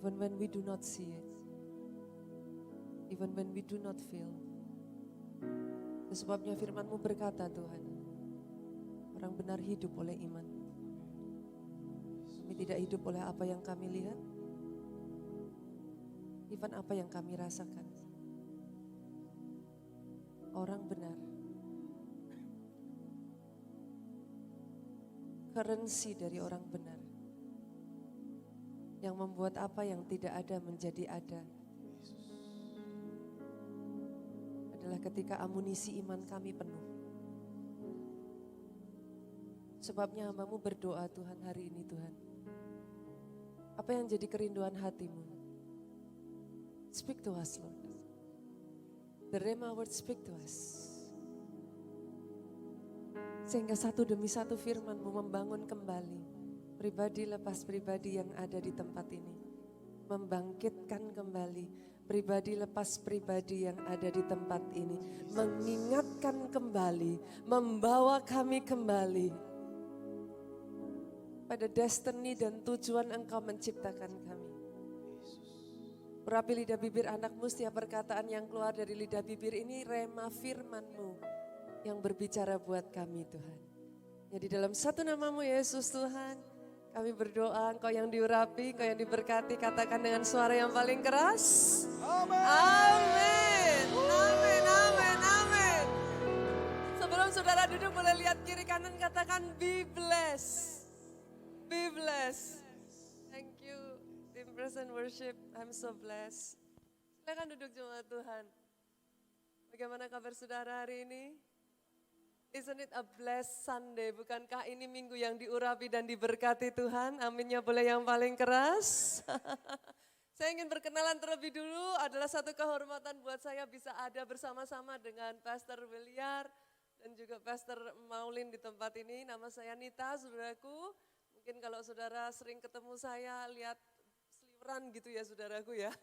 Even when we do not see it. Even when we do not feel. Itu sebabnya firman-Mu berkata Tuhan, orang benar hidup oleh iman. Kami tidak hidup oleh apa yang kami lihat, even apa yang kami rasakan. Orang benar. Currency dari orang benar. Yang membuat apa yang tidak ada menjadi ada. Adalah ketika amunisi iman kami penuh. Sebabnya hamba-Mu berdoa Tuhan hari ini Tuhan. Apa yang jadi kerinduan hati-Mu? Speak to us Lord. The Rhema word speak to us. Sehingga satu demi satu firman-Mu membangun kembali pribadi lepas pribadi yang ada di tempat ini. Membangkitkan kembali pribadi lepas pribadi yang ada di tempat ini. Mengingatkan kembali, membawa kami kembali pada destiny dan tujuan Engkau menciptakan kami. Urapi lidah bibir anak-Mu, setiap perkataan yang keluar dari lidah bibir ini rema firman-Mu yang berbicara buat kami Tuhan. Jadi dalam satu nama-Mu Yesus Tuhan, kami berdoa Engkau yang diurapi, Engkau yang diberkati, katakan dengan suara yang paling keras. Amin. Amin, amin, amin. Sebelum saudara duduk boleh lihat kiri kanan, katakan be blessed. Be blessed. Thank you. Team Praise and Worship, I'm so blessed. Silakan duduk jemaat Tuhan. Bagaimana kabar saudara hari ini? Isn't it a blessed Sunday? Bukankah ini minggu yang diurapi dan diberkati Tuhan? Aminnya boleh yang paling keras. Saya ingin berkenalan terlebih dulu, adalah satu kehormatan buat saya bisa ada bersama-sama dengan Pastor Williar dan juga Pastor Maulin di tempat ini. Nama saya Nita, saudaraku. Mungkin kalau saudara sering ketemu saya, lihat seliweran gitu ya saudaraku ya.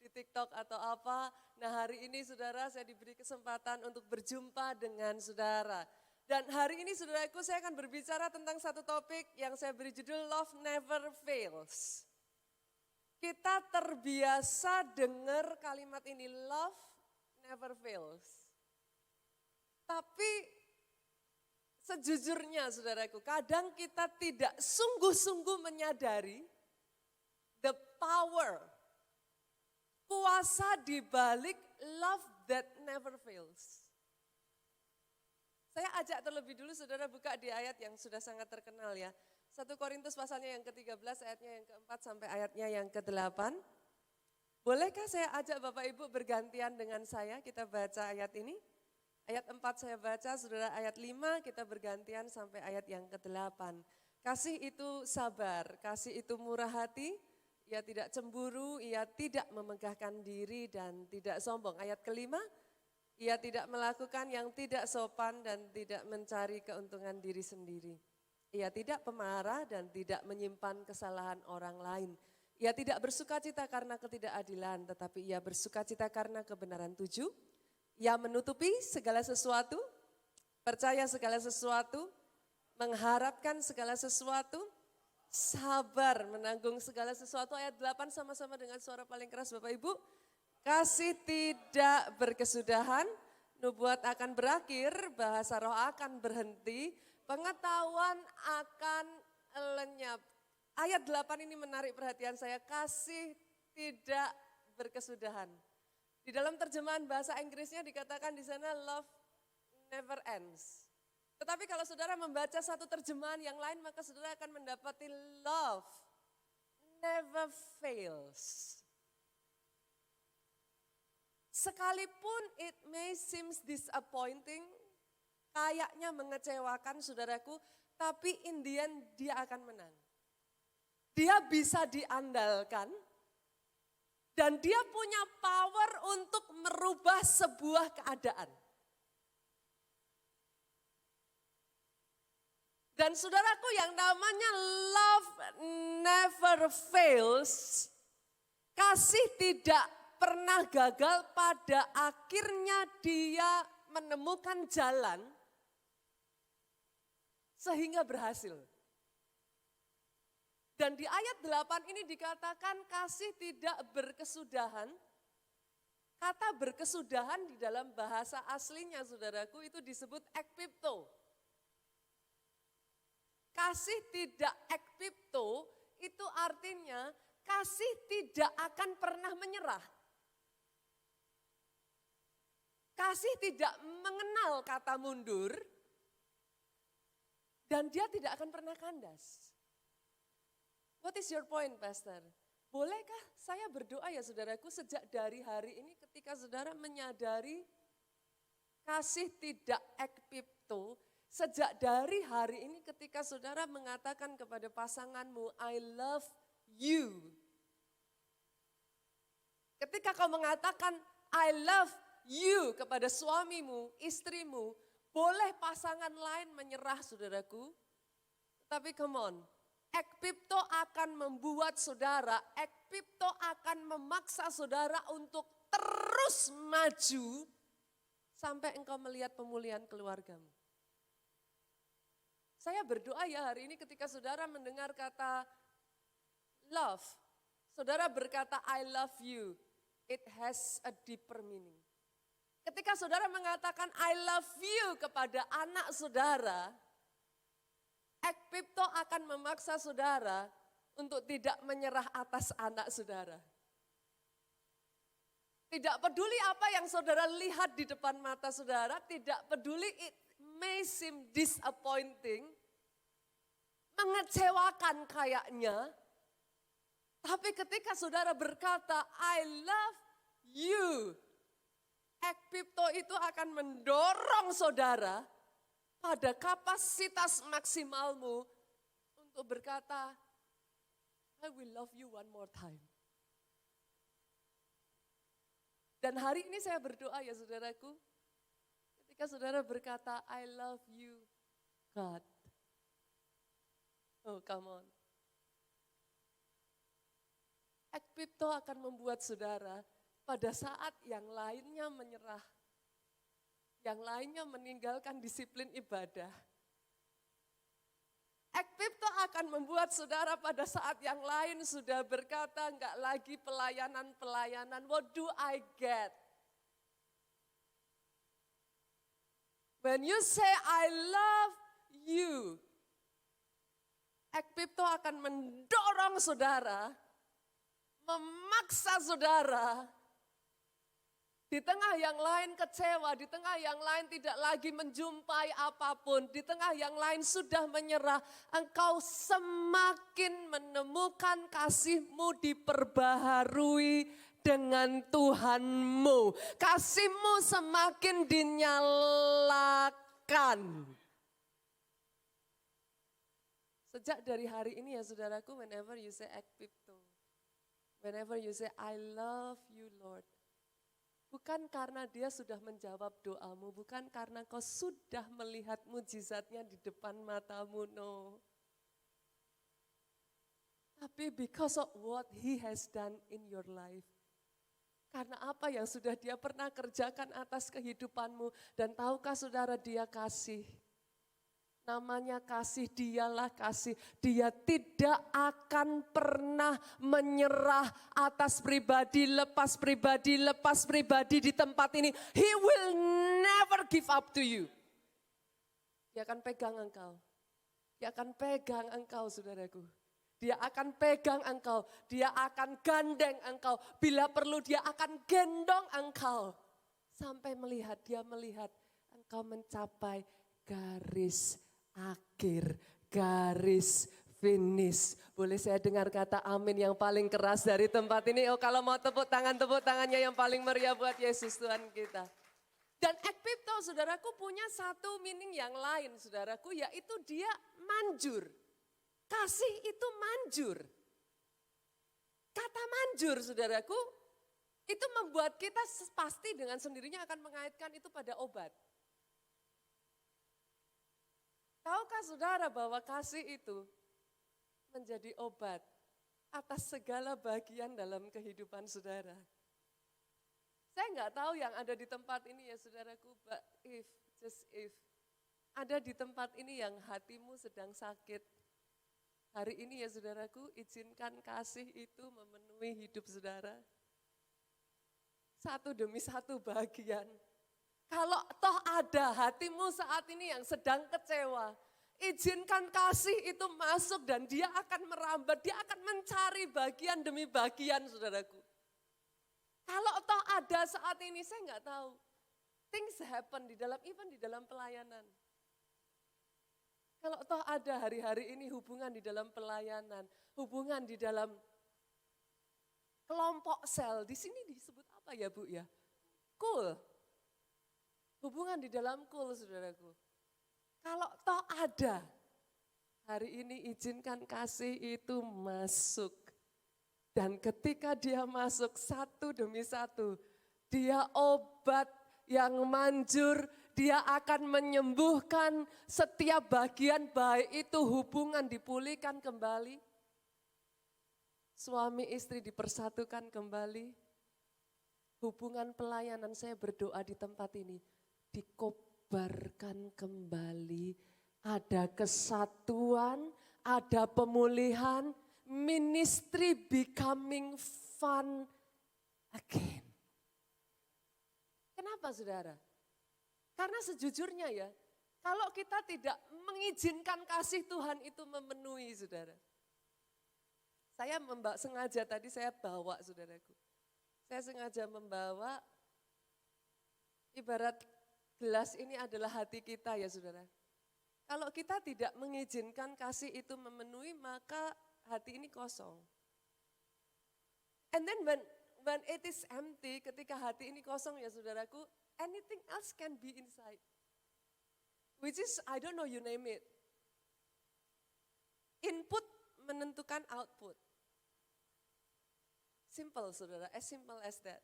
Di TikTok atau apa. Nah hari ini saudara saya diberi kesempatan untuk berjumpa dengan saudara. Dan hari ini saudaraku saya akan berbicara tentang satu topik yang saya beri judul Love Never Fails. Kita terbiasa dengar kalimat ini, love never fails. Tapi sejujurnya saudaraku, kadang kita tidak sungguh-sungguh menyadari the power, kuasa di balik love that never fails. Saya ajak terlebih dulu saudara buka di ayat yang sudah sangat terkenal ya. 1 Korintus pasalnya yang ke-13 ayatnya yang ke-4 sampai ayatnya yang ke-8. Bolehkah saya ajak Bapak Ibu bergantian dengan saya, kita baca ayat ini. Ayat 4 saya baca, saudara ayat 5 kita bergantian sampai ayat yang ke-8. Kasih itu sabar, kasih itu murah hati, ia tidak cemburu, ia tidak memegahkan diri dan tidak sombong. Ayat ke-5, ia tidak melakukan yang tidak sopan dan tidak mencari keuntungan diri sendiri. Ia tidak pemarah dan tidak menyimpan kesalahan orang lain. Ia tidak bersukacita karena ketidakadilan, tetapi ia bersukacita karena kebenaran. 7, ia menutupi segala sesuatu, percaya segala sesuatu, mengharapkan segala sesuatu, sabar menanggung segala sesuatu. Ayat 8 sama-sama dengan suara paling keras Bapak Ibu. Kasih tidak berkesudahan, nubuat akan berakhir, bahasa roh akan berhenti, pengetahuan akan lenyap. Ayat 8 ini menarik perhatian saya, kasih tidak berkesudahan. Di dalam terjemahan bahasa Inggrisnya dikatakan di sana love never ends. Tetapi kalau saudara membaca satu terjemahan yang lain maka saudara akan mendapati love never fails. Sekalipun it may seem disappointing, kayaknya mengecewakan saudaraku, tapi in the end dia akan menang. Dia bisa diandalkan dan dia punya power untuk merubah sebuah keadaan. Dan saudaraku yang namanya love never fails, kasih tidak pernah gagal, pada akhirnya dia menemukan jalan sehingga berhasil. Dan di ayat 8 ini dikatakan kasih tidak berkesudahan. Kata berkesudahan di dalam bahasa aslinya saudaraku itu disebut ekpipto. Kasih tidak ekpipto itu artinya kasih tidak akan pernah menyerah. Kasih tidak mengenal kata mundur dan dia tidak akan pernah kandas. What is your point, Pastor? Bolehkah saya berdoa ya saudaraku sejak dari hari ini ketika saudara menyadari kasih tidak ekpipto, sejak dari hari ini ketika saudara mengatakan kepada pasanganmu, I love you. Ketika kau mengatakan I love you kepada suamimu, istrimu, boleh pasangan lain menyerah saudaraku. Tapi come on, ekpipto akan membuat saudara, ekpipto akan memaksa saudara untuk terus maju sampai engkau melihat pemulihan keluargamu. Saya berdoa ya hari ini ketika saudara mendengar kata love, saudara berkata I love you, it has a deeper meaning. Ketika saudara mengatakan I love you kepada anak saudara, ekpipto akan memaksa saudara untuk tidak menyerah atas anak saudara. Tidak peduli apa yang saudara lihat di depan mata saudara, tidak peduli it may seem disappointing, mengecewakan kayaknya, tapi ketika saudara berkata, I love you, ekpipto itu akan mendorong saudara pada kapasitas maksimalmu untuk berkata, I will love you one more time. Dan hari ini saya berdoa ya saudaraku, ketika saudara berkata, I love you, God. Oh come on. Ekpipto akan membuat saudara pada saat yang lainnya menyerah, yang lainnya meninggalkan disiplin ibadah. Ekpipto akan membuat saudara pada saat yang lain sudah berkata enggak lagi pelayanan, what do I get? When you say I love you, ekpipto akan mendorong saudara, memaksa saudara, di tengah yang lain kecewa, di tengah yang lain tidak lagi menjumpai apapun, di tengah yang lain sudah menyerah, engkau semakin menemukan kasihmu diperbaharui dengan Tuhanmu. Kasihmu semakin dinyalakan. Sejak dari hari ini ya saudaraku, whenever you say ekpipto, whenever you say I love you Lord, bukan karena dia sudah menjawab doamu, bukan karena kau sudah melihat mujizatnya di depan matamu, no. Tapi because of what he has done in your life. Karena apa yang sudah dia pernah kerjakan atas kehidupanmu. Dan tahukah saudara dia kasih. Namanya kasih, dialah kasih. Dia tidak akan pernah menyerah atas pribadi, lepas pribadi di tempat ini. He will never give up to you. Dia akan pegang engkau. Dia akan pegang engkau saudaraku. Dia akan pegang engkau. Dia akan gandeng engkau. Bila perlu dia akan gendong engkau. Sampai dia melihat engkau mencapai garis akhir, garis finish. Boleh saya dengar kata amin yang paling keras dari tempat ini? Oh kalau mau tepuk tangannya yang paling meriah buat Yesus Tuhan kita. Dan ekpipto saudaraku punya satu meaning yang lain saudaraku, yaitu dia manjur. Kasih itu manjur. Kata manjur saudaraku, itu membuat kita pasti dengan sendirinya akan mengaitkan itu pada obat. Tahukah saudara bahwa kasih itu menjadi obat atas segala bagian dalam kehidupan saudara? Saya nggak tahu yang ada di tempat ini ya saudaraku, but just if, ada di tempat ini yang hatimu sedang sakit, Hari ini ya saudaraku, izinkan kasih itu memenuhi hidup saudara. Satu demi satu bagian. Kalau toh ada hatimu saat ini yang sedang kecewa, izinkan kasih itu masuk dan dia akan merambat, dia akan mencari bagian demi bagian saudaraku. Kalau toh ada saat ini, saya nggak tahu. Things happen di dalam, even di dalam pelayanan. Kalau toh ada hari-hari ini hubungan di dalam pelayanan, hubungan di dalam kelompok sel, di sini disebut apa ya Bu ya? Cool. Hubungan di dalam cool saudaraku. Kalau toh ada, hari ini izinkan kasih itu masuk. Dan ketika dia masuk satu demi satu, dia obat yang manjur, dia akan menyembuhkan setiap bagian baik itu hubungan dipulihkan kembali. Suami istri dipersatukan kembali. Hubungan pelayanan saya berdoa di tempat ini dikobarkan kembali. Ada kesatuan, ada pemulihan, ministry becoming fun again. Kenapa saudara? Karena sejujurnya ya, kalau kita tidak mengizinkan kasih Tuhan itu memenuhi saudara. Saya sengaja tadi saya bawa saudaraku. Saya sengaja membawa ibarat gelas ini adalah hati kita ya saudara. Kalau kita tidak mengizinkan kasih itu memenuhi maka hati ini kosong. And then when it is empty, ketika hati ini kosong ya saudaraku, anything else can be inside. Which is, I don't know, you name it. Input menentukan output. Simple saudara, as simple as that.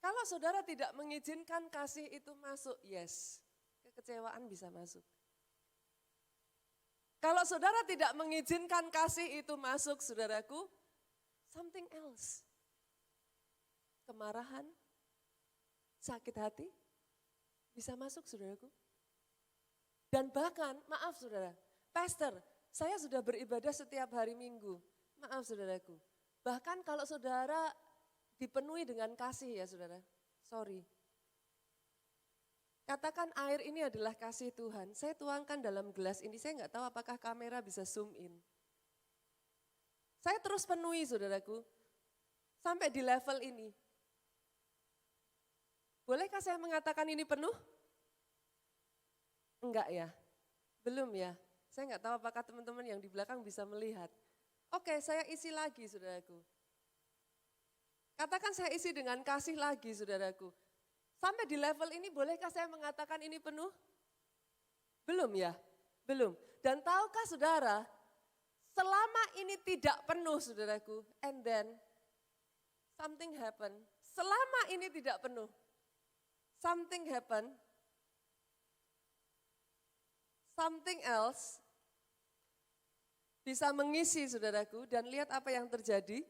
Kalau saudara tidak mengizinkan kasih itu masuk, yes, kekecewaan bisa masuk. Kalau saudara tidak mengizinkan kasih itu masuk, saudaraku, something else. Kemarahan, sakit hati, bisa masuk saudaraku. Dan bahkan, maaf saudara, pastor, saya sudah beribadah setiap hari Minggu. Maaf saudaraku, bahkan kalau saudara dipenuhi dengan kasih ya saudara, sorry. Katakan air ini adalah kasih Tuhan, saya tuangkan dalam gelas ini, saya nggak tahu apakah kamera bisa zoom in. Saya terus penuhi saudaraku, sampai di level ini. Bolehkah saya mengatakan ini penuh? Enggak ya, belum ya. Saya nggak tahu apakah teman-teman yang di belakang bisa melihat. Oke, saya isi lagi saudaraku. Katakan saya isi dengan kasih lagi saudaraku. Sampai di level ini bolehkah saya mengatakan ini penuh? Belum ya, belum. Dan tahukah saudara, selama ini tidak penuh saudaraku, and then something happen. Selama ini tidak penuh, something happen. Something else bisa mengisi saudaraku dan lihat apa yang terjadi.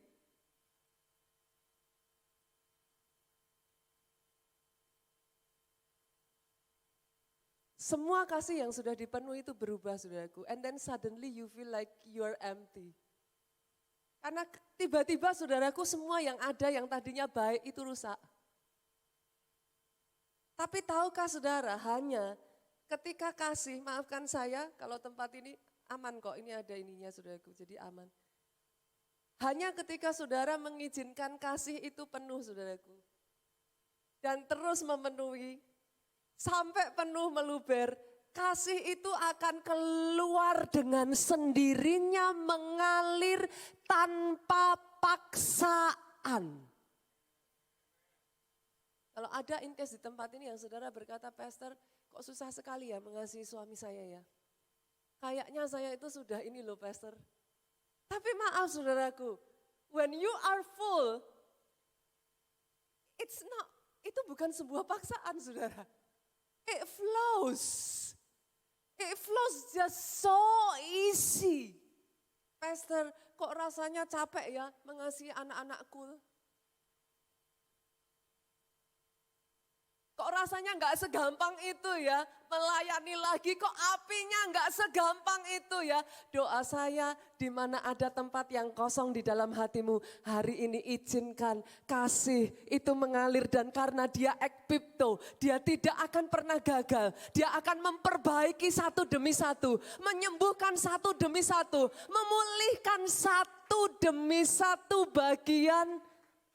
Semua kasih yang sudah dipenuhi itu berubah saudaraku. And then suddenly you feel like you are empty. Karena tiba-tiba saudaraku semua yang ada yang tadinya baik itu rusak. Tapi tahukah saudara hanya ketika kasih, maafkan saya kalau tempat ini aman kok, ini ada ininya saudaraku, jadi aman. Hanya ketika saudara mengizinkan kasih itu penuh saudaraku. Dan terus memenuhi, sampai penuh meluber, kasih itu akan keluar dengan sendirinya mengalir tanpa paksaan. Kalau ada in case di tempat ini yang saudara berkata, Pastor, kok susah sekali ya mengasihi suami saya ya. Kayaknya saya itu sudah ini loh Pastor. Tapi maaf saudaraku, when you are full, itu bukan sebuah paksaan saudara. It flows. It flows just so easy. Pastor, kok rasanya capek ya mengasihi anak-anakku. Kok rasanya nggak segampang itu ya, melayani lagi kok apinya nggak segampang itu ya. Doa saya di mana ada tempat yang kosong di dalam hatimu, hari ini izinkan kasih itu mengalir dan karena dia ekpipto, dia tidak akan pernah gagal. Dia akan memperbaiki satu demi satu, menyembuhkan satu demi satu, memulihkan satu demi satu bagian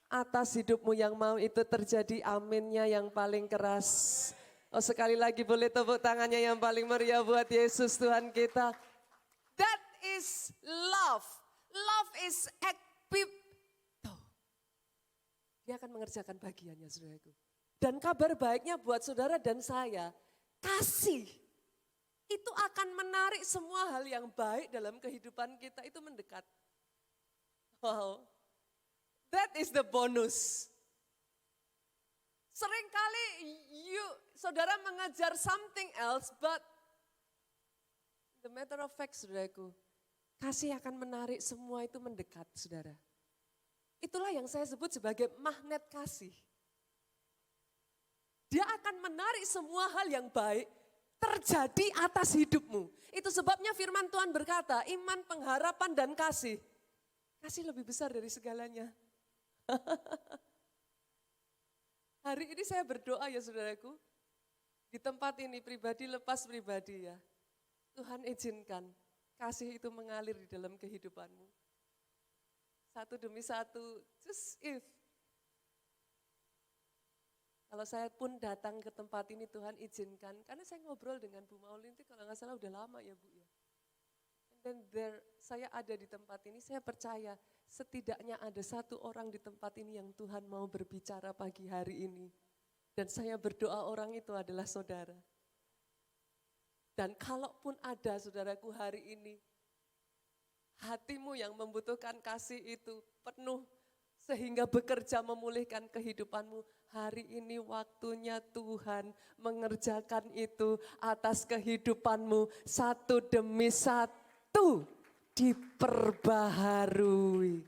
atas hidupmu yang mau itu terjadi, aminnya yang paling keras. Oh sekali lagi boleh tepuk tangannya yang paling meriah buat Yesus Tuhan kita. That is love. Love is ekpipto. Dia akan mengerjakan bagiannya saudaraku. Dan kabar baiknya buat saudara dan saya, kasih itu akan menarik semua hal yang baik dalam kehidupan kita itu mendekat. Wow. That is the bonus. Seringkali saudara mengejar something else, but the matter of fact, saudaraku, kasih akan menarik semua itu mendekat, saudara. Itulah yang saya sebut sebagai magnet kasih. Dia akan menarik semua hal yang baik terjadi atas hidupmu. Itu sebabnya firman Tuhan berkata, iman, pengharapan, dan kasih. Kasih lebih besar dari segalanya. Hari ini saya berdoa ya saudaraku, di tempat ini pribadi lepas pribadi ya. Tuhan izinkan kasih itu mengalir di dalam kehidupanmu. Satu demi satu, just if. Kalau saya pun datang ke tempat ini Tuhan izinkan, karena saya ngobrol dengan Bu Maulin itu kalau nggak salah udah lama ya Bu ya. Dan saya ada di tempat ini, saya percaya setidaknya ada satu orang di tempat ini yang Tuhan mau berbicara pagi hari ini. Dan saya berdoa orang itu adalah saudara. Dan kalaupun ada saudaraku hari ini, hatimu yang membutuhkan kasih itu penuh sehingga bekerja memulihkan kehidupanmu. Hari ini waktunya Tuhan mengerjakan itu atas kehidupanmu satu demi satu. Diperbaharui.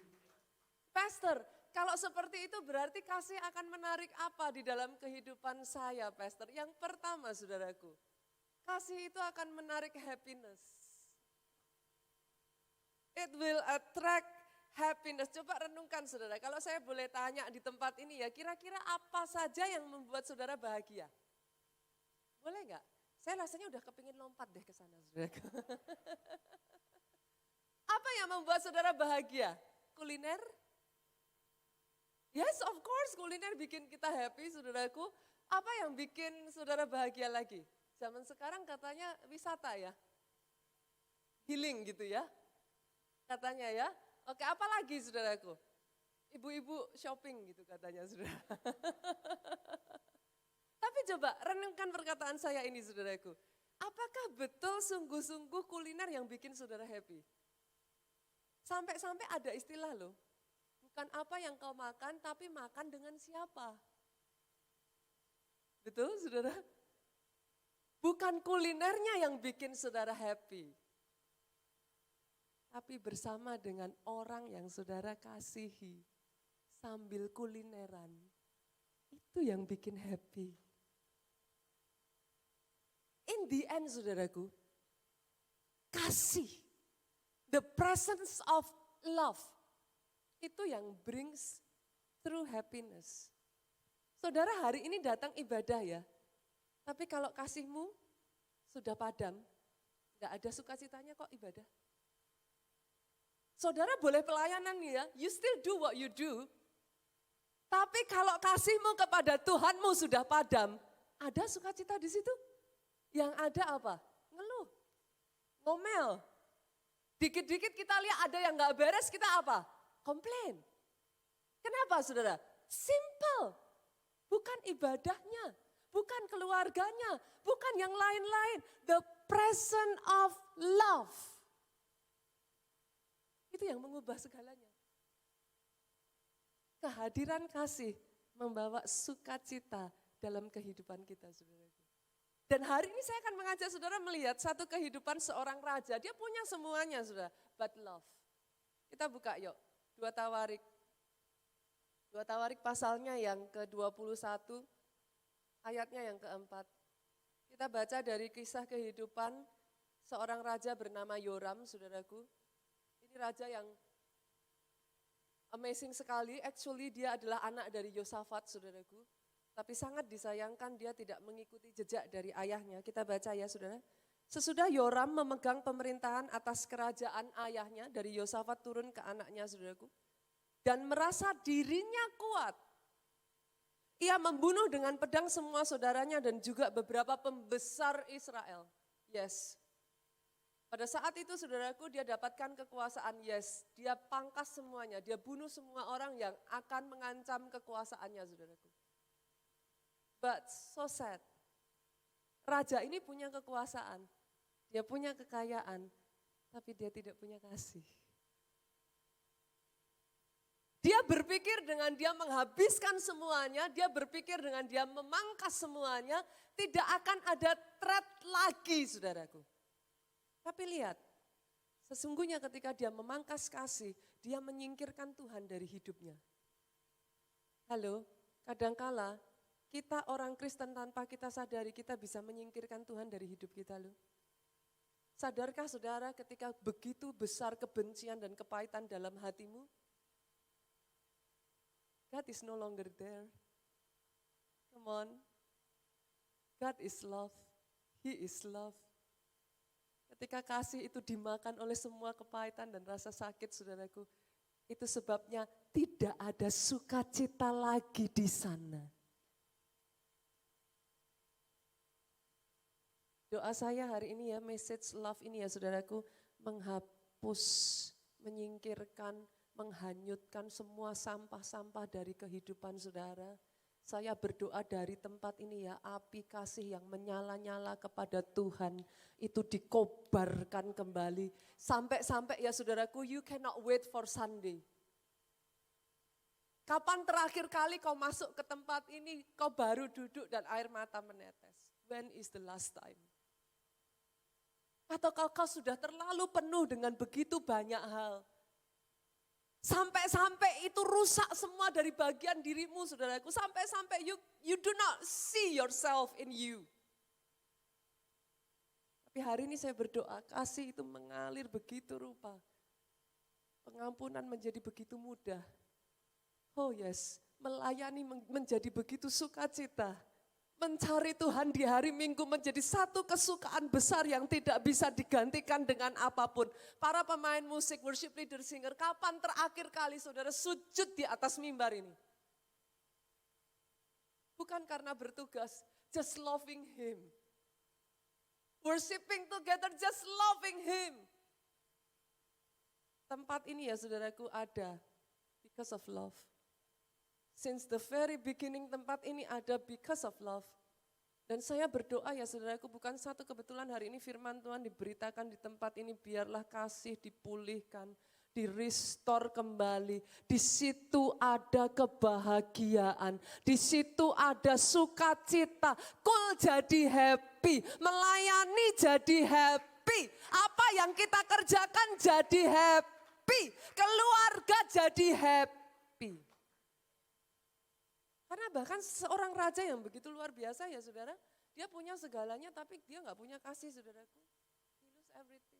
Pastor, kalau seperti itu berarti kasih akan menarik apa di dalam kehidupan saya, Pastor? Yang pertama, saudaraku, kasih itu akan menarik happiness. It will attract happiness. Coba renungkan, saudara. Kalau saya boleh tanya di tempat ini ya, kira-kira apa saja yang membuat saudara bahagia? Boleh nggak? Saya rasanya udah kepingin lompat deh ke sana, saudara. Apa yang membuat saudara bahagia? Kuliner? Yes, of course, kuliner bikin kita happy, saudaraku. Apa yang bikin saudara bahagia lagi? Zaman sekarang katanya wisata ya. Healing gitu ya. Katanya ya. Oke, apa lagi saudaraku? Ibu-ibu shopping gitu katanya, saudara. Tapi coba renungkan perkataan saya ini, saudaraku. Apakah betul sungguh-sungguh kuliner yang bikin saudara happy? Sampai-sampai ada istilah loh, bukan apa yang kau makan, tapi makan dengan siapa. Betul saudara? Bukan kulinernya yang bikin saudara happy, tapi bersama dengan orang yang saudara kasihi sambil kulineran. Itu yang bikin happy. In the end saudaraku, kasih. The presence of love, itu yang brings true happiness. Saudara hari ini datang ibadah ya, tapi kalau kasihmu sudah padam, gak ada sukacitanya kok ibadah. Saudara boleh pelayanan ya, you still do what you do, tapi kalau kasihmu kepada Tuhanmu sudah padam, ada sukacita di situ? Yang ada apa? Ngeluh, ngomel. Dikit-dikit kita lihat ada yang gak beres, kita apa? Komplain. Kenapa saudara? Simple. Bukan ibadahnya, bukan keluarganya, bukan yang lain-lain. The presence of love. Itu yang mengubah segalanya. Kehadiran kasih membawa sukacita dalam kehidupan kita, saudara. Dan hari ini saya akan mengajak saudara melihat satu kehidupan seorang raja. Dia punya semuanya, saudara, but love. Kita buka yuk, 2 Tawarik. 2 Tawarik pasalnya yang ke-21. Ayatnya yang keempat. Kita baca dari kisah kehidupan seorang raja bernama Yoram, saudaraku. Ini raja yang amazing sekali, actually dia adalah anak dari Yosafat, saudaraku. Tapi sangat disayangkan dia tidak mengikuti jejak dari ayahnya. Kita baca ya saudara. Sesudah Yoram memegang pemerintahan atas kerajaan ayahnya, dari Yosafat turun ke anaknya saudaraku. Dan merasa dirinya kuat. Ia membunuh dengan pedang semua saudaranya dan juga beberapa pembesar Israel. Yes. Pada saat itu saudaraku dia dapatkan kekuasaan, yes. Dia pangkas semuanya, dia bunuh semua orang yang akan mengancam kekuasaannya saudaraku. But so sad. Raja ini punya kekuasaan, dia punya kekayaan, tapi dia tidak punya kasih. Dia berpikir dengan dia menghabiskan semuanya, dia berpikir dengan dia memangkas semuanya, tidak akan ada threat lagi saudaraku. Tapi lihat, sesungguhnya ketika dia memangkas kasih, dia menyingkirkan Tuhan dari hidupnya. Halo, kadangkala kita orang Kristen tanpa kita sadari kita bisa menyingkirkan Tuhan dari hidup kita loh. Sadarkah saudara ketika begitu besar kebencian dan kepahitan dalam hatimu? God is no longer there. Come on. God is love. He is love. Ketika kasih itu dimakan oleh semua kepahitan dan rasa sakit saudaraku, itu sebabnya tidak ada sukacita lagi di sana. Doa saya hari ini ya, message love ini ya saudaraku, menghapus, menyingkirkan, menghanyutkan semua sampah-sampah dari kehidupan saudara. Saya berdoa dari tempat ini ya, api kasih yang menyala-nyala kepada Tuhan itu dikobarkan kembali. Sampai-sampai ya saudaraku, you cannot wait for Sunday. Kapan terakhir kali kau masuk ke tempat ini, kau baru duduk dan air mata menetes? When is the last time? Atau kau sudah terlalu penuh dengan begitu banyak hal. Sampai-sampai itu rusak semua dari bagian dirimu saudaraku. Sampai-sampai you do not see yourself in you. Tapi hari ini saya berdoa, kasih itu mengalir begitu rupa. Pengampunan menjadi begitu mudah. Oh yes, melayani menjadi begitu sukacita. Mencari Tuhan di hari Minggu menjadi satu kesukaan besar yang tidak bisa digantikan dengan apapun. Para pemain musik, worship leader, singer, kapan terakhir kali saudara sujud di atas mimbar ini? Bukan karena bertugas, just loving Him. Worshiping together, just loving Him. Tempat ini ya saudaraku ada because of love. Since the very beginning tempat ini ada because of love. Dan saya berdoa ya saudaraku, bukan satu kebetulan hari ini firman Tuhan diberitakan di tempat ini, biarlah kasih dipulihkan, di-restore kembali. Di situ ada kebahagiaan, di situ ada sukacita. Kul jadi happy, melayani jadi happy. Apa yang kita kerjakan jadi happy, keluarga jadi happy. Karena bahkan seorang raja yang begitu luar biasa ya saudara, dia punya segalanya tapi dia nggak punya kasih saudaraku. He lose everything.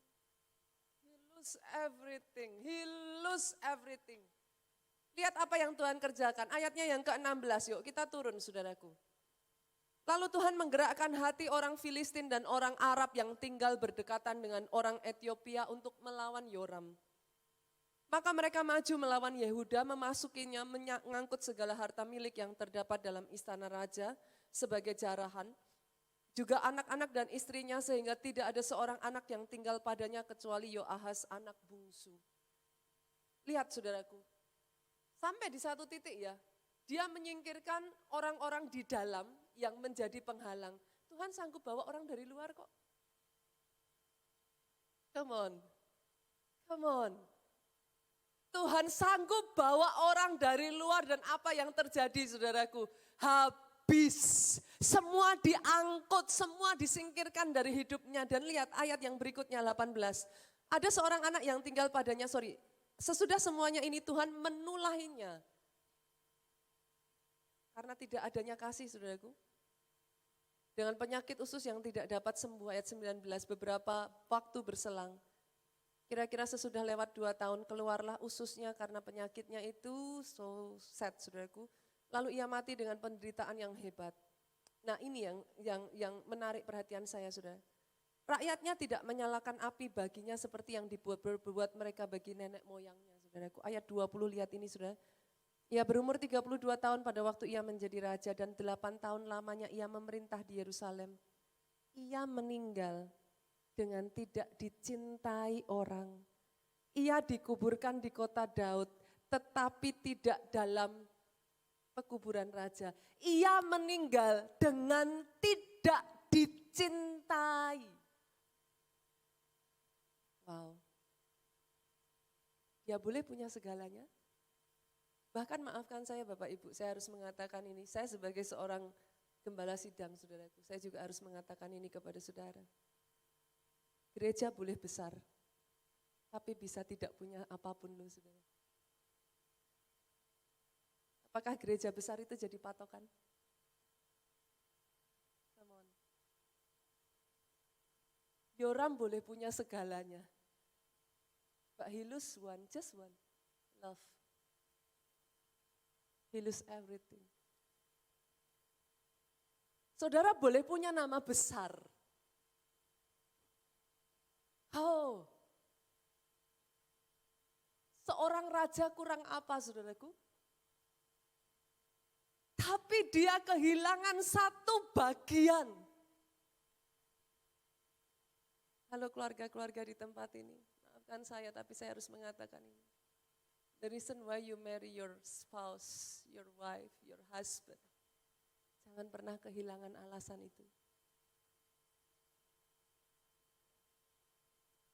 He lose everything. He lose everything. Lihat apa yang Tuhan kerjakan. Ayatnya yang ke-16, yuk kita turun saudaraku. Lalu Tuhan menggerakkan hati orang Filistin dan orang Arab yang tinggal berdekatan dengan orang Ethiopia untuk melawan Yoram. Maka mereka maju melawan Yehuda, memasukinya, mengangkut segala harta milik yang terdapat dalam istana raja sebagai jarahan. Juga anak-anak dan istrinya sehingga tidak ada seorang anak yang tinggal padanya kecuali Yoahaz anak bungsu. Lihat saudaraku, sampai di satu titik ya, dia menyingkirkan orang-orang di dalam yang menjadi penghalang. Tuhan sanggup bawa orang dari luar kok. Come on, come on. Tuhan sanggup bawa orang dari luar dan apa yang terjadi saudaraku? Habis. Semua diangkut, semua disingkirkan dari hidupnya. Dan lihat ayat yang berikutnya 18. Ada seorang anak yang tinggal padanya, sesudah semuanya ini Tuhan menulahinya. Karena tidak adanya kasih saudaraku. dengan penyakit usus yang tidak dapat sembuh, ayat 19, beberapa waktu berselang. Kira-kira sesudah lewat 2 tahun keluarlah ususnya karena penyakitnya itu, so sad saudaraku. Lalu ia mati dengan penderitaan yang hebat. Nah ini yang menarik perhatian saya saudara. Rakyatnya tidak menyalakan api baginya seperti yang dibuat mereka bagi nenek moyangnya saudaraku. Ayat 20 lihat ini saudara. Ia berumur 32 tahun pada waktu ia menjadi raja dan 8 tahun lamanya ia memerintah di Yerusalem. Ia meninggal dengan tidak dicintai orang. Ia dikuburkan di kota Daud, tetapi tidak dalam pekuburan raja. Ia meninggal dengan tidak dicintai. Wow. Ya boleh punya segalanya. Bahkan maafkan saya Bapak Ibu, saya harus mengatakan ini. Saya sebagai seorang gembala sidang saudaraku, saya juga harus mengatakan ini kepada saudara. Gereja boleh besar, tapi bisa tidak punya apapun loh saudara. Apakah gereja besar itu jadi patokan? Come on. Yoram boleh punya segalanya. But he lose one, just one, love. He lose everything. Saudara boleh punya nama besar. Oh, seorang raja kurang apa saudaraku? Tapi dia kehilangan satu bagian. Halo keluarga-keluarga di tempat ini, maafkan saya tapi saya harus mengatakan ini. The reason why you marry your spouse, your wife, your husband. Jangan pernah kehilangan alasan itu.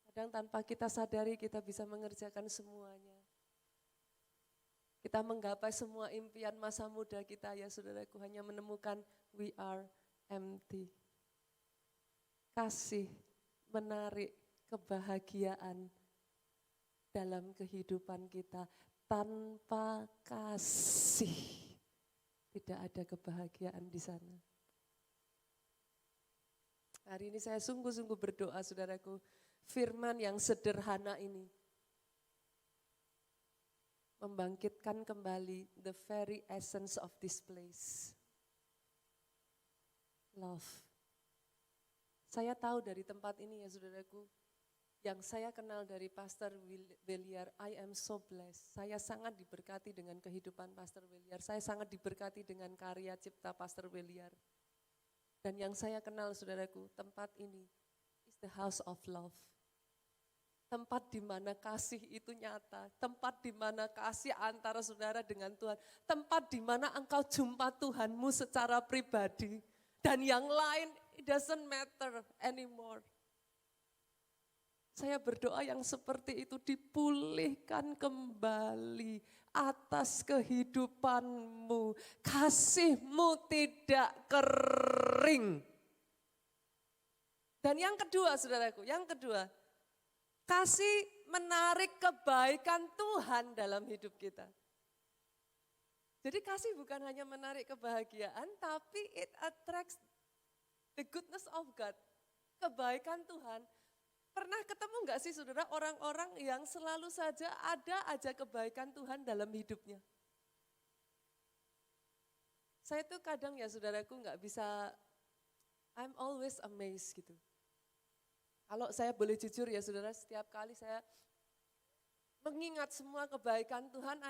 Kadang tanpa kita sadari kita bisa mengerjakan semuanya. Kita menggapai semua impian masa muda kita ya saudaraku, hanya menemukan we are empty. Kasih menarik kebahagiaan dalam kehidupan kita. Tanpa kasih tidak ada kebahagiaan di sana. Hari ini saya sungguh-sungguh berdoa saudaraku, firman yang sederhana ini membangkitkan kembali the very essence of this place. Love. Saya tahu dari tempat ini ya saudaraku, yang saya kenal dari Pastor Williar, I am so blessed. Saya sangat diberkati dengan kehidupan Pastor Williar. Saya sangat diberkati dengan karya cipta Pastor Williar. Dan yang saya kenal saudaraku, tempat ini is the house of love. Tempat di mana kasih itu nyata. Tempat di mana kasih antara saudara dengan Tuhan. Tempat di mana engkau jumpa Tuhanmu secara pribadi. Dan yang lain, it doesn't matter anymore. Saya berdoa yang seperti itu dipulihkan kembali atas kehidupanmu. Kasihmu tidak kering. Dan yang kedua saudaraku, yang kedua, kasih menarik kebaikan Tuhan dalam hidup kita. Jadi kasih bukan hanya menarik kebahagiaan, tapi it attracts the goodness of God. Kebaikan Tuhan. Pernah ketemu enggak sih saudara orang-orang yang selalu saja ada aja kebaikan Tuhan dalam hidupnya? Saya tuh kadang ya saudaraku enggak bisa, I'm always amazed gitu. Kalau saya boleh jujur ya saudara, setiap kali saya mengingat semua kebaikan Tuhan,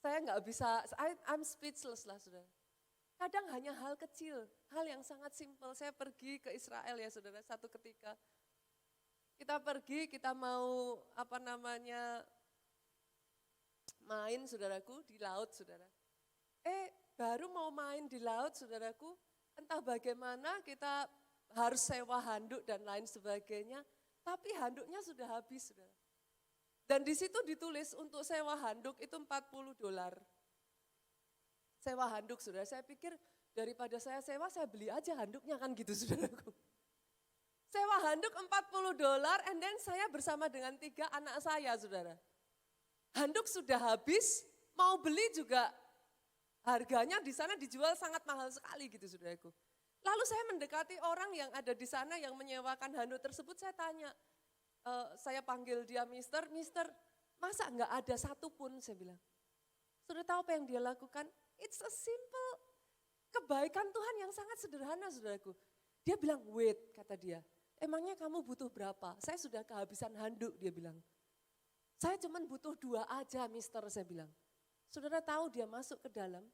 saya enggak bisa, I'm speechless lah saudara. Kadang hanya hal kecil, hal yang sangat simpel. Saya pergi ke Israel ya saudara, satu ketika. Kita pergi, kita mau main saudaraku di laut saudara. Baru mau main di laut saudaraku, entah bagaimana kita harus sewa handuk dan lain sebagainya. Tapi handuknya sudah habis saudara. Dan di situ ditulis untuk sewa handuk itu $40. Sewa handuk saudara, saya pikir daripada saya sewa, saya beli aja handuknya kan gitu saudaraku. Sewa handuk $40 and then saya bersama dengan 3 anak saya saudara. Handuk sudah habis, mau beli juga Harganya di sana dijual sangat mahal sekali gitu saudaraku. Lalu saya mendekati orang yang ada di sana yang menyewakan handuk tersebut, saya tanya, saya panggil dia mister, masa enggak ada satupun, saya bilang. Sudah tahu apa yang dia lakukan? It's a simple kebaikan Tuhan yang sangat sederhana saudaraku. Dia bilang, wait, kata dia, emangnya kamu butuh berapa? Saya sudah kehabisan handuk, dia bilang. Saya cuma butuh 2 aja mister, saya bilang. Saudara tahu dia masuk ke dalam,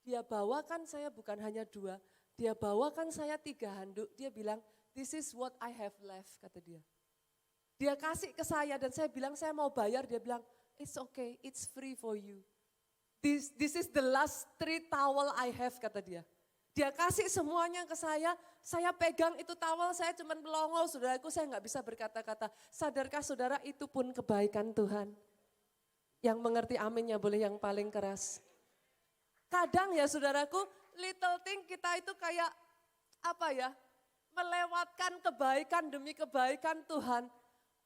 dia bawakan saya bukan hanya 2, dia bawakan saya 3 handuk, dia bilang, this is what I have left, kata dia. Dia kasih ke saya dan saya bilang saya mau bayar, dia bilang, it's okay, it's free for you. This is the last 3 towel I have, kata dia. Dia kasih semuanya ke saya pegang itu towel, saya cuma melongo, saudaraku, saya nggak bisa berkata-kata. Sadarkah saudara itu pun kebaikan Tuhan? Yang mengerti aminnya boleh yang paling keras. Kadang ya saudaraku, little thing kita itu kayak apa ya, melewatkan kebaikan demi kebaikan Tuhan.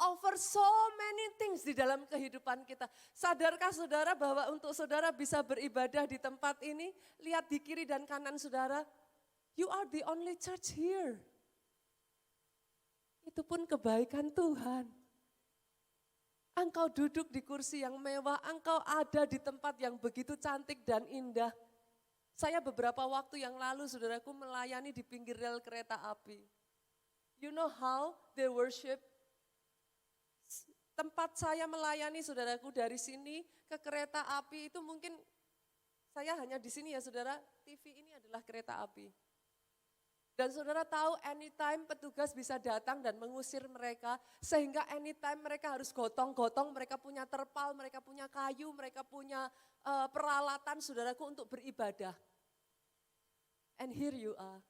Over so many things di dalam kehidupan kita. Sadarkah saudara bahwa untuk saudara bisa beribadah di tempat ini, lihat di kiri dan kanan saudara, you are the only church here. Itu pun kebaikan Tuhan. Engkau duduk di kursi yang mewah, engkau ada di tempat yang begitu cantik dan indah. Saya beberapa waktu yang lalu saudaraku melayani di pinggir rel kereta api. You know how they worship? Tempat saya melayani saudaraku dari sini ke kereta api itu mungkin saya hanya di sini ya saudara, TV ini adalah kereta api. Dan saudara tahu anytime petugas bisa datang dan mengusir mereka sehingga anytime mereka harus gotong-gotong, mereka punya terpal, mereka punya kayu, mereka punya peralatan saudaraku untuk beribadah. And here you are.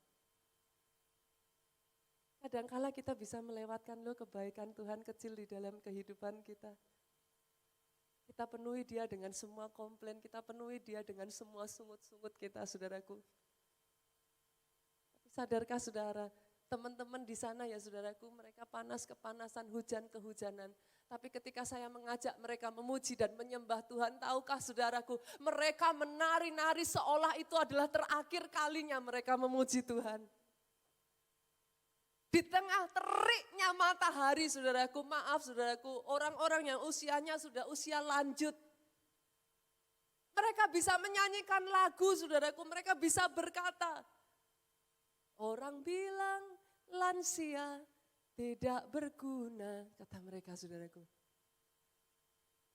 Kadangkala kita bisa melewatkan kebaikan Tuhan kecil di dalam kehidupan kita. Kita penuhi dia dengan semua komplain, kita penuhi dia dengan semua sungut-sungut kita saudaraku. Tapi sadarkah saudara, teman-teman di sana ya saudaraku, mereka panas kepanasan, hujan kehujanan. Tapi ketika saya mengajak mereka memuji dan menyembah Tuhan, tahukah saudaraku, mereka menari-nari seolah itu adalah terakhir kalinya mereka memuji Tuhan. Di tengah teriknya matahari saudaraku, maaf saudaraku, orang-orang yang usianya sudah usia lanjut. Mereka bisa menyanyikan lagu saudaraku, mereka bisa berkata, orang bilang lansia tidak berguna, kata mereka saudaraku.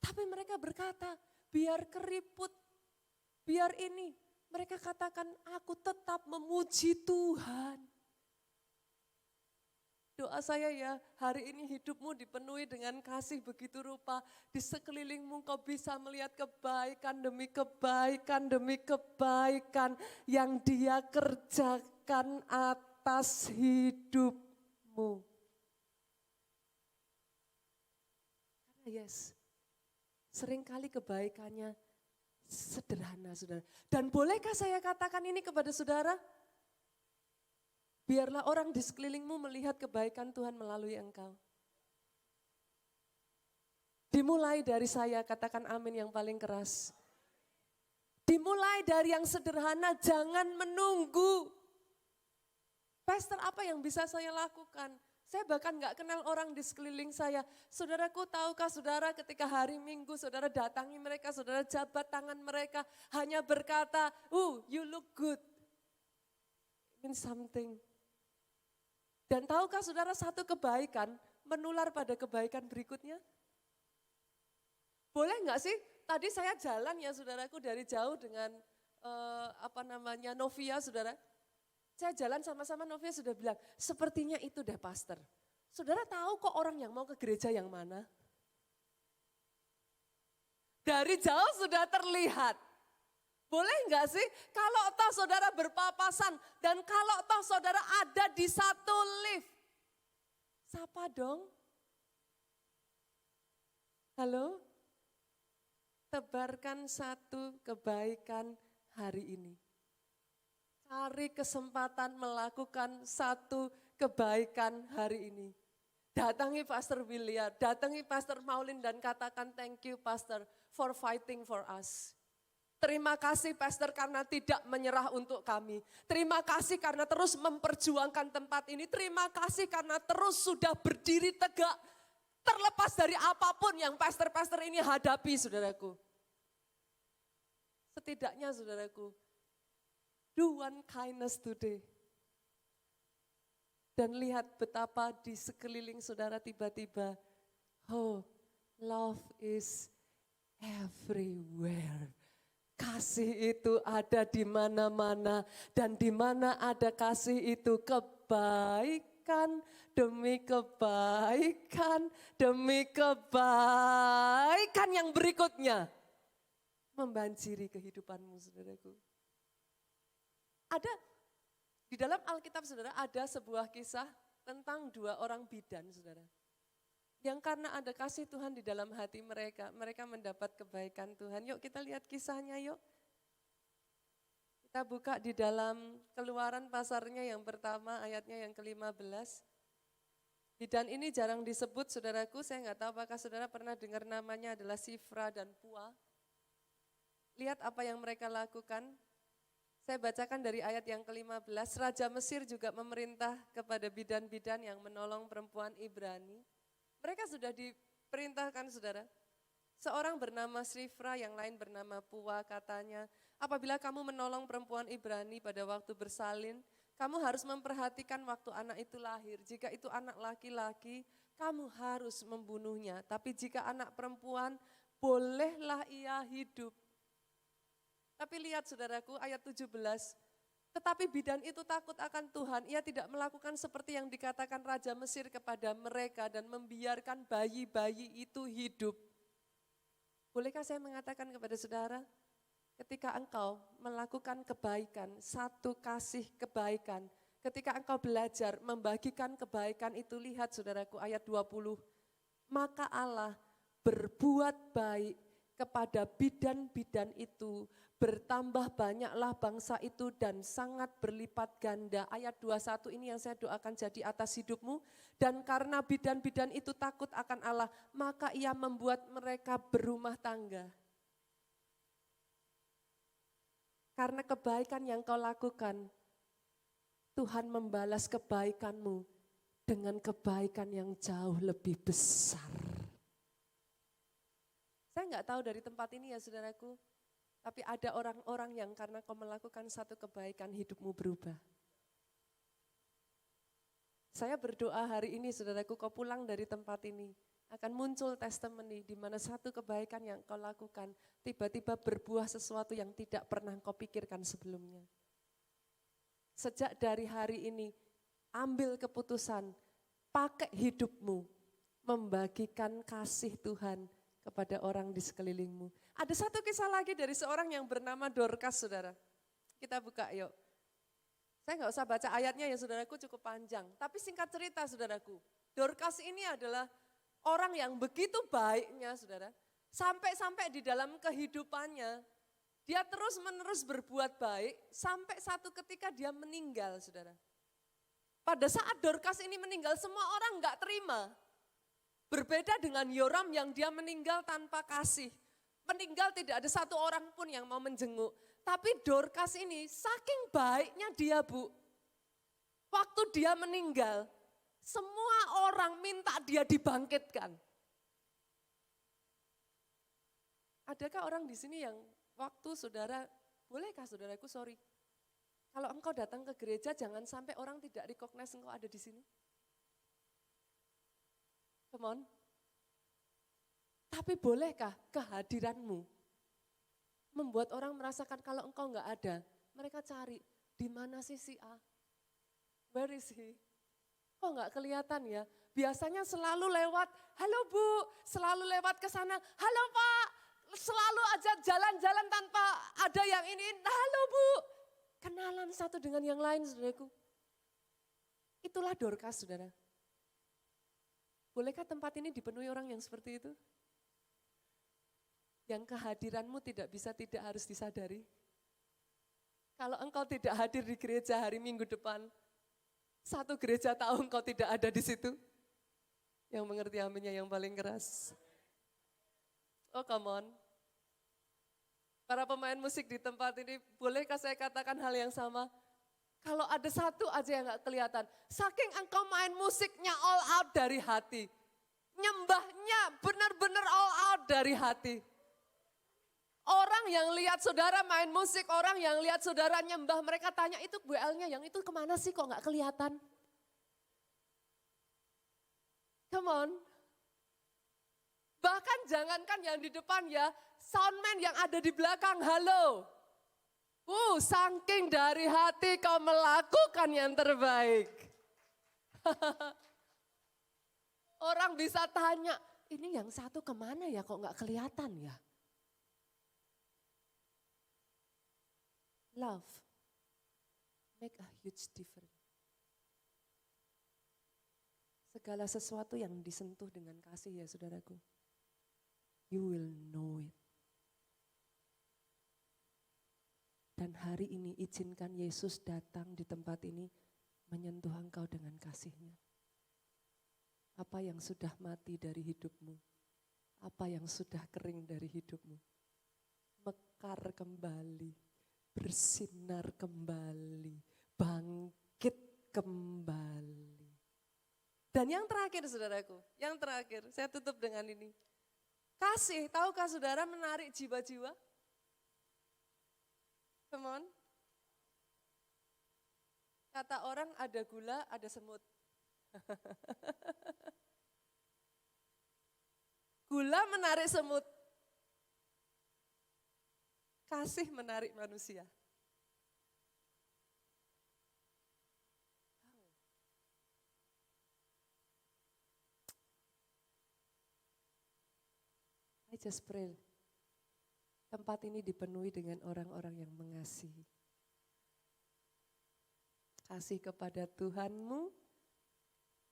Tapi mereka berkata, biar keriput, biar ini. Mereka katakan, aku tetap memuji Tuhan. Doa saya ya, hari ini hidupmu dipenuhi dengan kasih begitu rupa. Di sekelilingmu kau bisa melihat kebaikan demi kebaikan yang dia kerjakan atas hidupmu. Karena yes, seringkali kebaikannya sederhana saudara. Dan bolehkah saya katakan ini kepada saudara? Biarlah orang di sekelilingmu melihat kebaikan Tuhan melalui engkau. Dimulai dari saya, katakan amin yang paling keras. Dimulai dari yang sederhana, jangan menunggu. Pastor, apa yang bisa saya lakukan? Saya bahkan gak kenal orang di sekeliling saya. Saudaraku, tahukah saudara ketika hari Minggu saudara datangi mereka, saudara jabat tangan mereka, hanya berkata, you look good. It means something. Dan tahukah saudara satu kebaikan menular pada kebaikan berikutnya? Boleh enggak sih? Tadi saya jalan ya saudaraku dari jauh dengan Novia saudara. Saya jalan sama-sama Novia sudah bilang, sepertinya itu deh pastor. Saudara tahu kok orang yang mau ke gereja yang mana? Dari jauh sudah terlihat. Boleh enggak sih kalau toh saudara berpapasan dan kalau toh saudara ada di satu lift. Sapa dong. Halo? Tebarkan satu kebaikan hari ini. Cari kesempatan melakukan satu kebaikan hari ini. Datangi Pastor William, datangi Pastor Maulin dan katakan thank you Pastor for fighting for us. Terima kasih Pastor karena tidak menyerah untuk kami. Terima kasih karena terus memperjuangkan tempat ini. Terima kasih karena terus sudah berdiri tegak. Terlepas dari apapun yang pastor-pastor ini hadapi, saudaraku. Setidaknya saudaraku, do one kindness today. Dan lihat betapa di sekeliling saudara tiba-tiba, oh, love is everywhere. Kasih itu ada di mana-mana, dan di mana ada kasih itu kebaikan demi kebaikan demi kebaikan yang berikutnya membanjiri kehidupanmu, saudaraku. Ada di dalam Alkitab, saudara, ada sebuah kisah tentang 2 orang bidan, saudara. Yang karena ada kasih Tuhan di dalam hati mereka, mereka mendapat kebaikan Tuhan. Yuk kita lihat kisahnya yuk. Kita buka di dalam Keluaran pasarnya yang pertama, ayatnya yang ke-15. Bidan ini jarang disebut, saudaraku. Saya nggak tahu apakah saudara pernah dengar namanya adalah Sifra dan Pua. Lihat apa yang mereka lakukan. Saya bacakan dari ayat yang ke-15. Raja Mesir juga memerintah kepada bidan-bidan yang menolong perempuan Ibrani. Mereka sudah diperintahkan, saudara. Seorang bernama Sifra, yang lain bernama Pua, katanya, apabila kamu menolong perempuan Ibrani pada waktu bersalin, kamu harus memperhatikan waktu anak itu lahir. Jika itu anak laki-laki, kamu harus membunuhnya. Tapi jika anak perempuan, bolehlah ia hidup. Tapi lihat saudaraku, ayat 17. Tetapi bidan itu takut akan Tuhan, ia tidak melakukan seperti yang dikatakan Raja Mesir kepada mereka dan membiarkan bayi-bayi itu hidup. Bolehkah saya mengatakan kepada saudara, ketika engkau melakukan kebaikan, satu kasih kebaikan, ketika engkau belajar membagikan kebaikan itu, lihat saudaraku ayat 20, maka Allah berbuat baik kepada bidan-bidan itu, bertambah banyaklah bangsa itu dan sangat berlipat ganda. Ayat 21 ini yang saya doakan jadi atas hidupmu. Dan karena bidan-bidan itu takut akan Allah, maka ia membuat mereka berumah tangga. Karena kebaikan yang kau lakukan, Tuhan membalas kebaikanmu dengan kebaikan yang jauh lebih besar. Saya nggak tahu dari tempat ini ya saudaraku, tapi ada orang-orang yang karena kau melakukan satu kebaikan, hidupmu berubah. Saya berdoa hari ini saudaraku, kau pulang dari tempat ini, akan muncul testimoni di mana satu kebaikan yang kau lakukan, tiba-tiba berbuah sesuatu yang tidak pernah kau pikirkan sebelumnya. Sejak dari hari ini, ambil keputusan, pakai hidupmu, membagikan kasih Tuhan kepada orang di sekelilingmu. Ada satu kisah lagi dari seorang yang bernama Dorcas, saudara. Kita buka yuk. Saya nggak usah baca ayatnya ya saudaraku, cukup panjang. Tapi singkat cerita saudaraku, Dorcas ini adalah orang yang begitu baiknya saudara. Sampai-sampai di dalam kehidupannya, dia terus-menerus berbuat baik, sampai satu ketika dia meninggal saudara. Pada saat Dorcas ini meninggal, semua orang nggak terima. Berbeda dengan Yoram yang dia meninggal tanpa kasih. Meninggal tidak ada satu orang pun yang mau menjenguk. Tapi Dorcas ini saking baiknya dia bu. Waktu dia meninggal, semua orang minta dia dibangkitkan. Adakah orang di sini yang waktu saudara, bolehkah saudaraku sorry. Kalau engkau datang ke gereja jangan sampai orang tidak recognize engkau ada di sini. Come on. Tapi bolehkah kehadiranmu membuat orang merasakan kalau engkau enggak ada, mereka cari, di mana sih si A? Where is he? Kok enggak kelihatan ya? Biasanya selalu lewat, halo Bu, selalu lewat ke sana, halo Pak, selalu aja jalan-jalan tanpa ada yang ini, halo Bu. Kenalan satu dengan yang lain, saudaraku. Itulah Dorcas, saudara. Bolehkah tempat ini dipenuhi orang yang seperti itu? Yang kehadiranmu tidak bisa tidak harus disadari. Kalau engkau tidak hadir di gereja hari Minggu depan, satu gereja tahu engkau tidak ada di situ. Yang mengerti aminnya yang paling keras. Oh come on. Para pemain musik di tempat ini, bolehkah saya katakan hal yang sama? Kalau ada satu aja yang gak kelihatan, saking engkau main musiknya all out dari hati. Nyembahnya benar-benar all out dari hati. Orang yang lihat saudara main musik, orang yang lihat saudara nyembah, mereka tanya itu WL-nya yang itu kemana sih kok gak kelihatan? Come on. Bahkan jangankan yang di depan ya, soundman yang ada di belakang, halo. Saking dari hati kau melakukan yang terbaik. Orang bisa tanya, ini yang satu kemana ya kok gak kelihatan ya? Love make a huge difference. Segala sesuatu yang disentuh dengan kasih ya saudaraku. You will know it. Dan hari ini izinkan Yesus datang di tempat ini menyentuh engkau dengan kasih-Nya. Apa yang sudah mati dari hidupmu, apa yang sudah kering dari hidupmu, mekar kembali, bersinar kembali, bangkit kembali. Dan yang terakhir saudaraku, yang terakhir saya tutup dengan ini. Kasih, tahukah saudara menarik jiwa-jiwa? Come on. Kata orang ada gula, ada semut. Gula menarik semut. Kasih menarik manusia. I just pray. Tempat ini dipenuhi dengan orang-orang yang mengasihi. Kasih kepada Tuhanmu,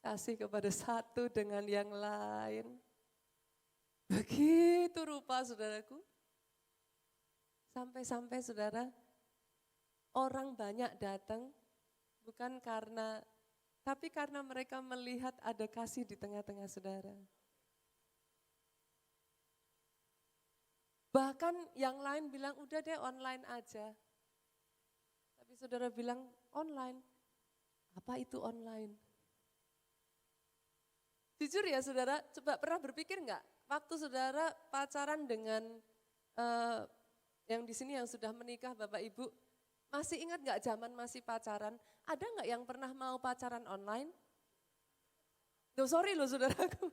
kasih kepada satu dengan yang lain. Begitu rupa saudaraku. Sampai-sampai saudara, orang banyak datang bukan karena, tapi karena mereka melihat ada kasih di tengah-tengah saudara. Bahkan yang lain bilang, udah deh online aja. Tapi saudara bilang, online. Apa itu online? Jujur ya saudara, coba pernah berpikir enggak? Waktu saudara pacaran dengan yang di sini yang sudah menikah Bapak Ibu, masih ingat enggak zaman masih pacaran? Ada enggak yang pernah mau pacaran online? Duh sorry loh saudaraku.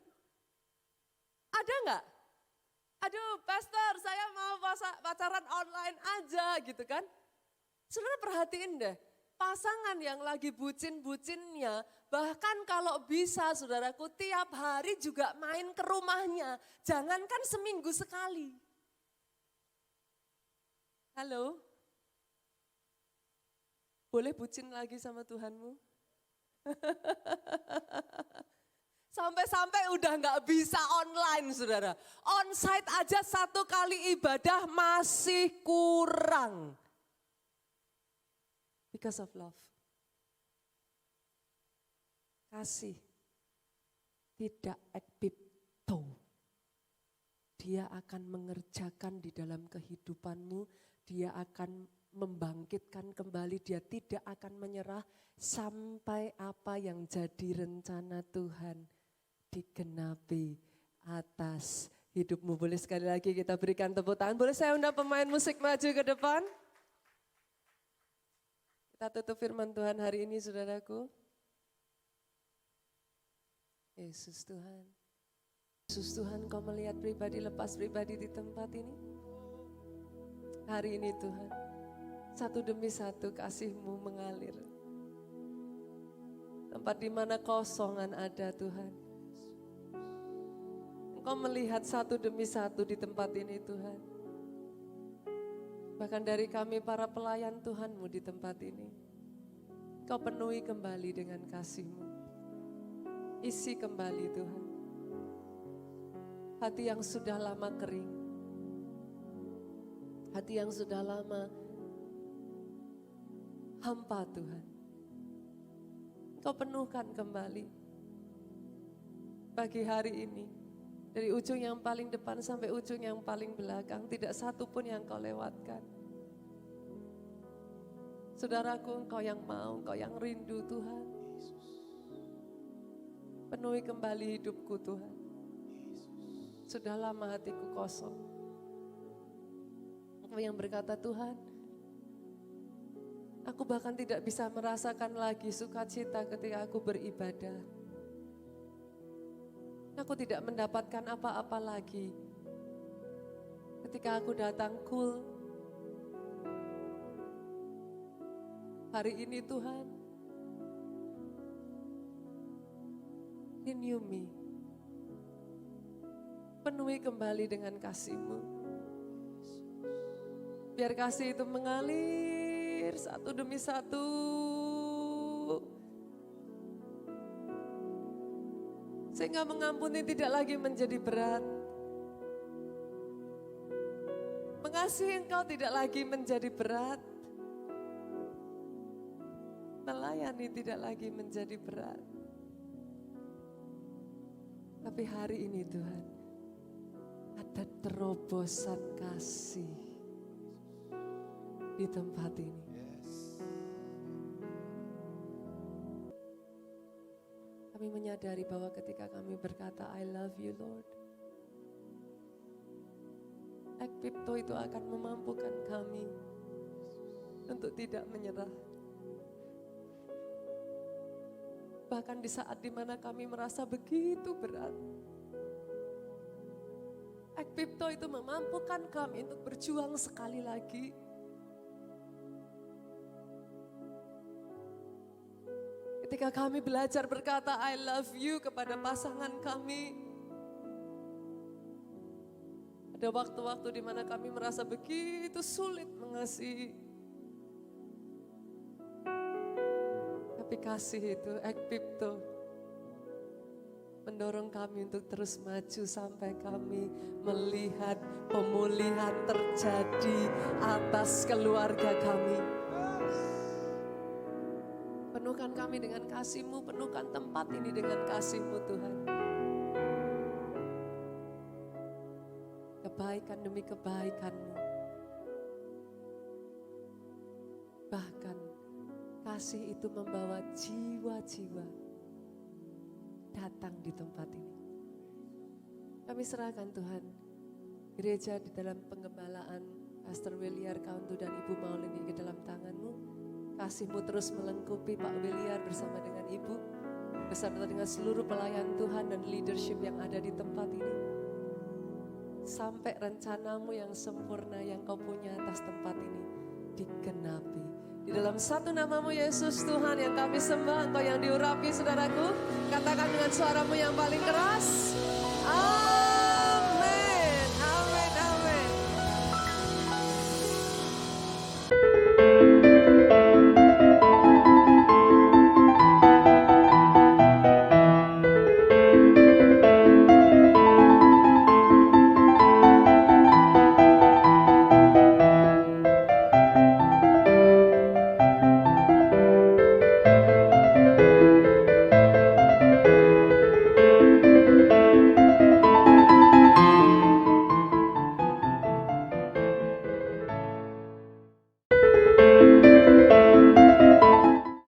Ada enggak? Aduh pastor saya mau pacaran online aja gitu kan. Saudara perhatiin deh, pasangan yang lagi bucin-bucinnya, bahkan kalau bisa saudaraku tiap hari juga main ke rumahnya, jangankan seminggu sekali. Halo? Boleh bucin lagi sama Tuhanmu? Sampai-sampai udah gak bisa online saudara. Onsite aja 1 kali ibadah masih kurang. Because of love. Kasih tidak ekpipto. Dia akan mengerjakan di dalam kehidupanmu. Dia akan membangkitkan kembali. Dia tidak akan menyerah sampai apa yang jadi rencana Tuhan digenapi atas hidupmu. Boleh sekali lagi kita berikan tepuk tangan. Boleh saya undang pemain musik maju ke depan? Kita tutup firman Tuhan hari ini saudaraku. Yesus Tuhan. Yesus Tuhan, kau melihat pribadi lepas pribadi di tempat ini. Hari ini Tuhan, satu demi satu kasih-Mu mengalir. Tempat di mana kosongan ada Tuhan. Engkau melihat satu demi satu di tempat ini Tuhan. Bahkan dari kami para pelayan Tuhan-Mu di tempat ini. Kau penuhi kembali dengan kasih-Mu. Isi kembali Tuhan. Hati yang sudah lama kering. Hati yang sudah lama hampa Tuhan. Kau penuhkan kembali. Pagi hari ini Dari ujung yang paling depan sampai ujung yang paling belakang, tidak satu pun yang kau lewatkan. Saudaraku, engkau yang mau, engkau yang rindu Tuhan. Penuhi kembali hidupku Tuhan. Sudah lama hatiku kosong. Engkau yang berkata, Tuhan, aku bahkan tidak bisa merasakan lagi sukacita ketika aku beribadah. Aku tidak mendapatkan apa-apa lagi ketika aku datang cool. Hari ini Tuhan, renew me. Penuhi kembali dengan kasih-Mu. Biar kasih itu mengalir satu demi satu. Sehingga mengampuni tidak lagi menjadi berat. Mengasihi Engkau tidak lagi menjadi berat. Melayani tidak lagi menjadi berat. Tapi hari ini Tuhan, ada terobosan kasih di tempat ini. Kami menyadari bahwa ketika kami berkata, I love you Lord, Ekpipto itu akan memampukan kami untuk tidak menyerah. Bahkan di saat dimana kami merasa begitu berat, Ekpipto itu memampukan kami untuk berjuang sekali lagi. Ketika kami belajar berkata I love you kepada pasangan kami. Ada waktu-waktu di mana kami merasa begitu sulit mengasihi. Tapi kasih itu, Ekpipto, mendorong kami untuk terus maju sampai kami melihat pemulihan terjadi atas keluarga kami. Penuhkan kami dengan kasih-Mu, penuhkan tempat ini dengan kasih-Mu Tuhan. Kebaikan demi kebaikan-Mu. Bahkan kasih itu membawa jiwa-jiwa datang di tempat ini. Kami serahkan Tuhan, gereja di dalam penggembalaan Pastor Williar Kauntu dan Ibu Maulini ke dalam tangan-Mu. Kasih-Mu terus melengkapi Pak Williar bersama dengan Ibu, beserta dengan seluruh pelayan Tuhan dan leadership yang ada di tempat ini. Sampai rencana-Mu yang sempurna yang Kau punya atas tempat ini digenapi. Di dalam satu nama-Mu Yesus Tuhan yang kami sembah, Engkau yang diurapi saudaraku. Katakan dengan suara-Mu yang paling keras. Amin.